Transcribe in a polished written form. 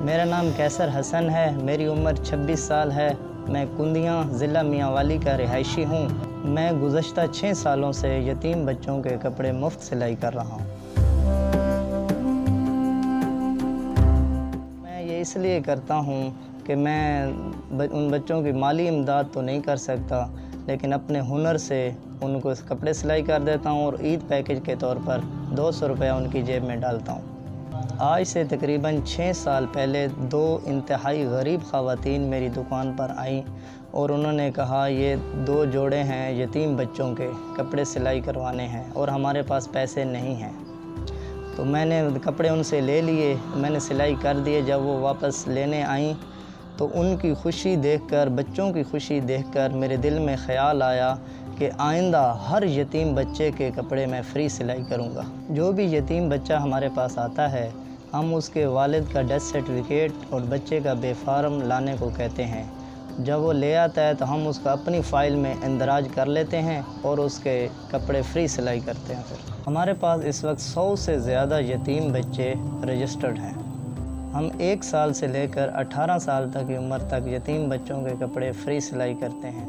میرا نام کیسر حسن ہے، میری عمر 26 سال ہے۔ میں کندیاں ضلع میاں والی کا رہائشی ہوں۔ میں گزشتہ 6 سالوں سے یتیم بچوں کے کپڑے مفت سلائی کر رہا ہوں۔ میں یہ اس لیے کرتا ہوں کہ میں ان بچوں کی مالی امداد تو نہیں کر سکتا، لیکن اپنے ہنر سے ان کو کپڑے سلائی کر دیتا ہوں اور عید پیکج کے طور پر 200 روپیہ ان کی جیب میں ڈالتا ہوں۔ آج سے تقریباً 6 سال پہلے 2 انتہائی غریب خواتین میری دکان پر آئیں اور انہوں نے کہا یہ 2 جوڑے ہیں یتیم بچوں کے کپڑے سلائی کروانے ہیں اور ہمارے پاس پیسے نہیں ہیں۔ تو میں نے کپڑے ان سے لے لیے، میں نے سلائی کر دیے۔ جب وہ واپس لینے آئیں تو ان کی خوشی دیکھ کر، بچوں کی خوشی دیکھ کر میرے دل میں خیال آیا کہ آئندہ ہر یتیم بچے کے کپڑے میں فری سلائی کروں گا۔ جو بھی یتیم بچہ ہمارے پاس آتا ہے، ہم اس کے والد کا ڈیتھ سرٹیفکیٹ اور بچے کا بے فارم لانے کو کہتے ہیں۔ جب وہ لے آتا ہے تو ہم اس کا اپنی فائل میں اندراج کر لیتے ہیں اور اس کے کپڑے فری سلائی کرتے ہیں۔ پھر ہمارے پاس اس وقت 100 سے زیادہ یتیم بچے رجسٹرڈ ہیں۔ ہم 1 سال سے لے کر 18 سال تک کی عمر تک یتیم بچوں کے کپڑے فری سلائی کرتے ہیں۔